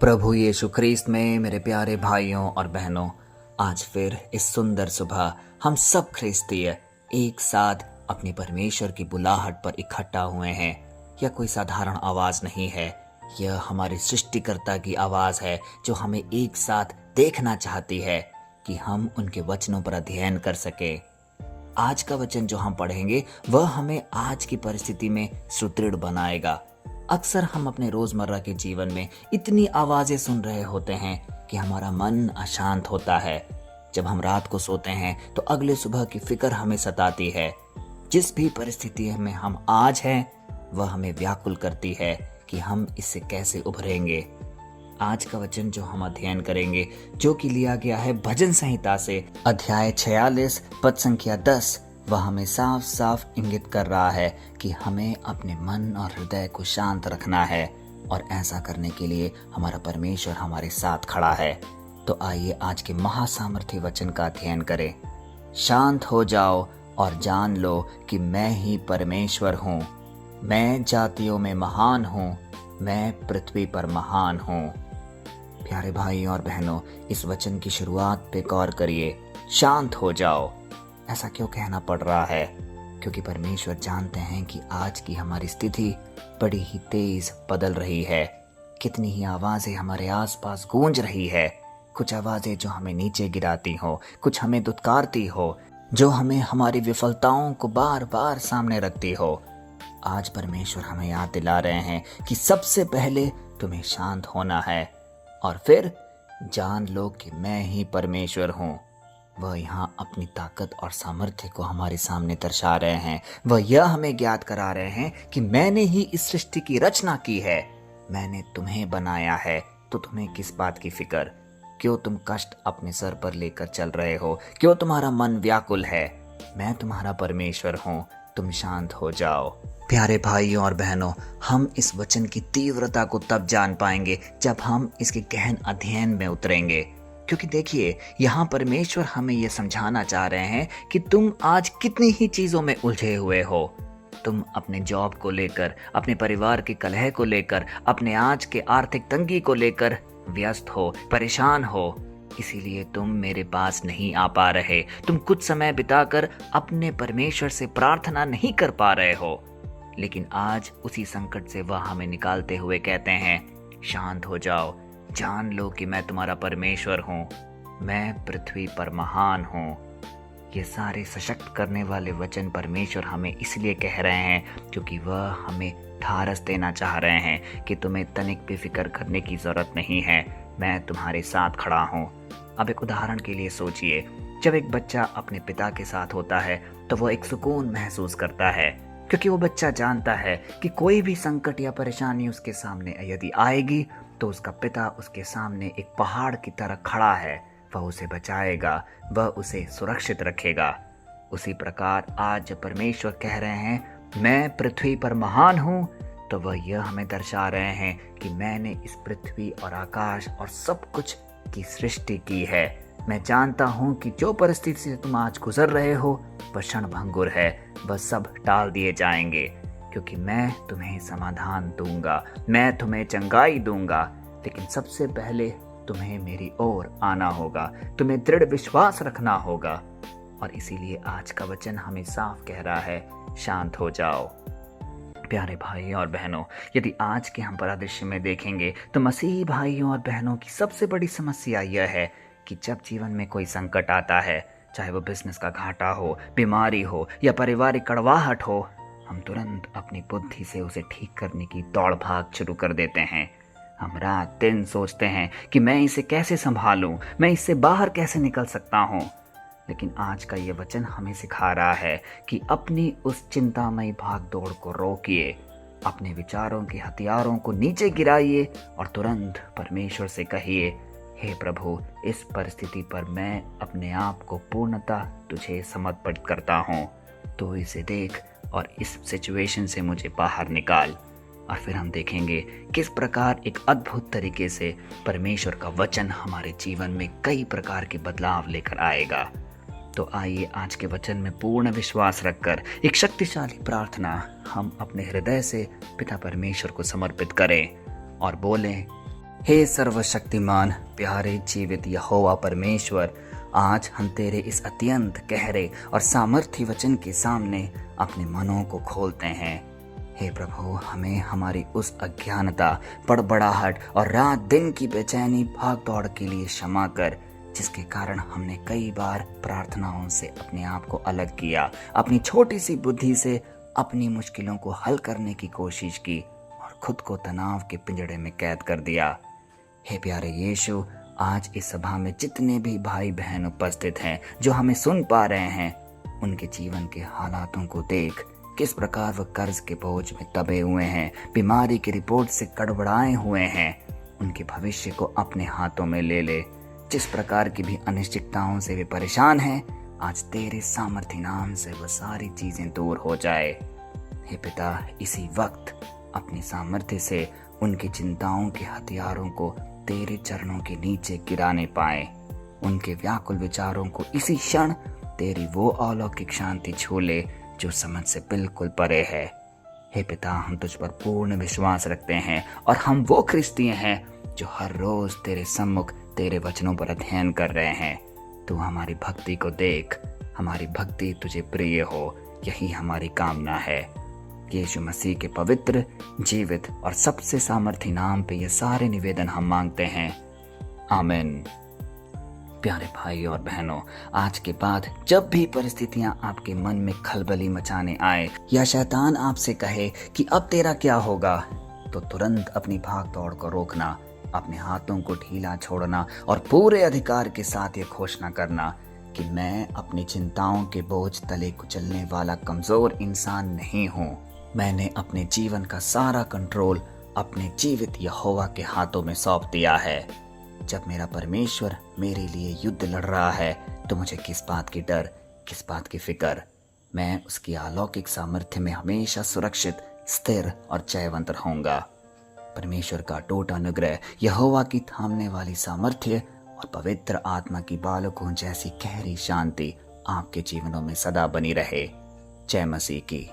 प्रभु यीशु ख्रीस्त में मेरे प्यारे भाइयों और बहनों, आज फिर इस सुंदर सुबह हम सब ख्रीस्तीय एक साथ अपने परमेश्वर की बुलाहट पर इकट्ठा हुए हैं। यह कोई साधारण आवाज नहीं है, यह हमारे सृष्टिकर्ता की आवाज है जो हमें एक साथ देखना चाहती है कि हम उनके वचनों पर अध्ययन कर सके। आज का वचन जो हम पढ़ेंगे वह हमें आज की परिस्थिति में सुदृढ़ बनाएगा। अक्सर हम अपने रोजमर्रा के जीवन में इतनी आवाजें सुन रहे होते हैं कि हमारा मन अशांत होता है। जब हम रात को सोते हैं तो अगले सुबह की फिक्र हमें सताती है। जिस भी परिस्थिति में हम आज हैं वह हमें व्याकुल करती है कि हम इससे कैसे उभरेंगे। आज का वचन जो हम अध्ययन करेंगे, जो कि लिया गया है भजन संहिता से, अध्याय 46 पद संख्या 10, वह हमें साफ साफ इंगित कर रहा है कि हमें अपने मन और हृदय को शांत रखना है, और ऐसा करने के लिए हमारा परमेश्वर हमारे साथ खड़ा है। तो आइए आज के महासामर्थी वचन का अध्ययन करें। शांत हो जाओ और जान लो कि मैं ही परमेश्वर हूँ। मैं जातियों में महान हूँ, मैं पृथ्वी पर महान हूँ। प्यारे भाई और बहनों, इस वचन की शुरुआत पे गौर करिए। शांत हो जाओ, ऐसा क्यों कहना पड़ रहा है? क्योंकि परमेश्वर जानते हैं कि आज की हमारी स्थिति बड़ी ही तेज बदल रही है। कितनी ही आवाजें हमारे आसपास गूंज रही है। कुछ आवाजें जो हमें नीचे गिराती हो, कुछ हमें दुत्कारती हो, जो हमें हमारी विफलताओं को बार बार सामने रखती हो। आज परमेश्वर हमें याद दिला रहे हैं कि सबसे पहले तुम्हें शांत होना है, और फिर जान लो कि मैं ही परमेश्वर हूँ। वह यहाँ अपनी ताकत और सामर्थ्य को हमारे सामने दर्शा रहे हैं। वह यह हमें ज्ञात करा रहे हैं कि मैंने ही इस सृष्टि की रचना की है, मैंने तुम्हें बनाया है, तो तुम्हें किस बात की फिक्र? क्यों तुम कष्ट अपने सर पर लेकर चल रहे हो? क्यों तुम्हारा मन व्याकुल है? मैं तुम्हारा परमेश्वर हूँ, तुम शांत हो जाओ। प्यारे भाइयों और बहनों, हम इस वचन की तीव्रता को तब जान पाएंगे जब हम इसके गहन अध्ययन में उतरेंगे। क्योंकि देखिए, यहाँ परमेश्वर हमें यह समझाना चाह रहे हैं कि तुम आज कितनी ही चीजों में उलझे हुए हो। तुम अपने जॉब को लेकर, अपने परिवार की कलह को लेकर, अपने आज के आर्थिक तंगी को लेकर व्यस्त हो, परेशान हो। इसीलिए तुम मेरे पास नहीं आ पा रहे। तुम कुछ समय बिताकर अपने परमेश्वर से प्रार्थना नहीं कर पा रहे हो। लेकिन आज उसी संकट से वह हमें निकालते हुए कहते हैं, शांत हो जाओ, जान लो कि मैं तुम्हारा परमेश्वर हूँ, मैं पृथ्वी पर महान हूँ। ये सारे सशक्त करने वाले वचन परमेश्वर हमें इसलिए कह रहे हैं क्योंकि वह हमें ढारस देना चाह रहे हैं कि तुम्हें तनिक भी फिक्र करने की जरूरत नहीं है, मैं तुम्हारे साथ खड़ा हूँ। अब एक उदाहरण के लिए सोचिए, जब एक बच्चा अपने पिता के साथ होता है तो वह एक सुकून महसूस करता है, क्योंकि वो बच्चा जानता है कि कोई भी संकट या परेशानी उसके सामने यदि आएगी तो उसका पिता उसके सामने एक पहाड़ की तरह खड़ा है। वह उसे बचाएगा, वह उसे सुरक्षित रखेगा। उसी प्रकार आज जब परमेश्वर कह रहे हैं मैं पृथ्वी पर महान हूँ, तो वह यह हमें दर्शा रहे हैं कि मैंने इस पृथ्वी और आकाश और सब कुछ की सृष्टि की है। मैं जानता हूँ कि जो परिस्थिति से तुम आज गुजर रहे हो वह क्षणभंगुर है, वह सब टाल दिए जाएंगे, क्योंकि मैं तुम्हें समाधान दूंगा, मैं तुम्हें चंगाई दूंगा। लेकिन सबसे पहले तुम्हें मेरी ओर आना होगा, तुम्हें दृढ़ विश्वास रखना होगा। और इसीलिए आज का वचन हमें साफ कह रहा है, शांत हो जाओ। प्यारे भाई और बहनों, यदि आज के हम परिदृश्य में देखेंगे तो मसीही भाइयों और बहनों की सबसे बड़ी समस्या यह है कि जब जीवन में कोई संकट आता है, चाहे वो बिजनेस का घाटा हो, बीमारी हो या पारिवारिक कड़वाहट हो, हम तुरंत अपनी बुद्धि से उसे ठीक करने की दौड़ भाग शुरू कर देते हैं। हम रात दिन सोचते हैं कि मैं इसे कैसे संभालूं, मैं इससे बाहर कैसे निकल सकता हूं। लेकिन आज का ये वचन हमें सिखा रहा है कि अपनी उस चिंतामयी भाग दौड़ को रोकिए, अपने विचारों के हथियारों को नीचे गिराइए और तुरंत परमेश्वर से कहिए, हे प्रभु, इस परिस्थिति पर मैं अपने आप को पूर्णतः तुझे समर्पित करता हूँ। तो इसे देख और इस सिचुएशन से मुझे बाहर निकाल। और फिर हम देखेंगे किस प्रकार एक अद्भुत तरीके से परमेश्वर का वचन हमारे जीवन में कई प्रकार के बदलाव लेकर आएगा। तो आइए आज के वचन में पूर्ण विश्वास रखकर एक शक्तिशाली प्रार्थना हम अपने हृदय से पिता परमेश्वर को समर्पित करें और बोलें, हे सर्वशक्तिमान प्यारे जीवित यहोवा परमेश्वर, आज हम तेरे इस अत्यंत गहरे और सामर्थ्य वचन के सामने अपने मनों को खोलते हैं। हे प्रभु, हमें हमारी उस अज्ञानता, बड़बड़ाहट और रात दिन की बेचैनी भाग दौड़ के लिए क्षमा कर, जिसके कारण हमने कई बार प्रार्थनाओं से अपने आप को अलग किया, अपनी छोटी सी बुद्धि से अपनी मुश्किलों को हल करने की कोशिश की और खुद को तनाव के पिंजड़े में कैद कर दिया। हे प्यारे यीशु, आज इस सभा में जितने भी भाई बहन उपस्थित हैं जो हमें सुन पा रहे हैं, उनके जीवन के हालातों को देख, किस प्रकार वह कर्ज के बोझ में दबे हुए हैं, बीमारी की रिपोर्ट से गड़बड़ाए हुए हैं, उनके भविष्य को अपने हाथों में ले ले। जिस प्रकार की भी अनिश्चितताओं से वे परेशान हैं, आज तेरे सामर्थ्य नाम से वह सारी चीजें दूर हो जाए। हे पिता, इसी वक्त अपनी सामर्थ्य से उनकी चिंताओं के हथियारों को तेरे चरणों के नीचे गिराने पाए, उनके व्याकुल विचारों को इसी क्षण तेरी वो अलौकिक शांति छू ले जो समझ से बिल्कुल परे है। हे पिता, हम तुझ पर पूर्ण विश्वास रखते हैं और हम वो ख्रिस्तीय हैं जो हर रोज तेरे सम्मुख तेरे वचनों पर अध्ययन कर रहे हैं। तू हमारी भक्ति को देख, हमारी भक्ति तुझे प्रिय हो, यही हमारी कामना है। यीशु मसीह के पवित्र, जीवित और सबसे सामर्थी नाम पे ये सारे निवेदन हम मांगते हैं, आमीन। प्यारे भाई और बहनों, आज के बाद जब भी परिस्थितियां आपके मन में खलबली मचाने आए या शैतान आपसे कहे कि अब तेरा क्या होगा, तो तुरंत अपनी भाग दौड़ को रोकना, अपने हाथों को ढीला छोड़ना और पूरे अधिकार के साथ ये घोषणा करना कि मैं अपनी चिंताओं के बोझ तले कुचलने वाला कमजोर इंसान नहीं हूँ। मैंने अपने जीवन का सारा कंट्रोल अपने जीवित यहोवा के हाथों में सौंप दिया है। जब मेरा परमेश्वर मेरे लिए युद्ध लड़ रहा है, तो मुझे किस बात की डर, किस बात की फिक्र। मैं उसकी अलौकिक सामर्थ्य में हमेशा सुरक्षित, स्थिर और जयवंत रहूंगा। परमेश्वर का अटूट अनुग्रह, यहोवा की थामने वाली सामर्थ्य और पवित्र आत्मा की बालकों जैसी गहरी शांति आपके जीवनों में सदा बनी रहे। जय मसीह की।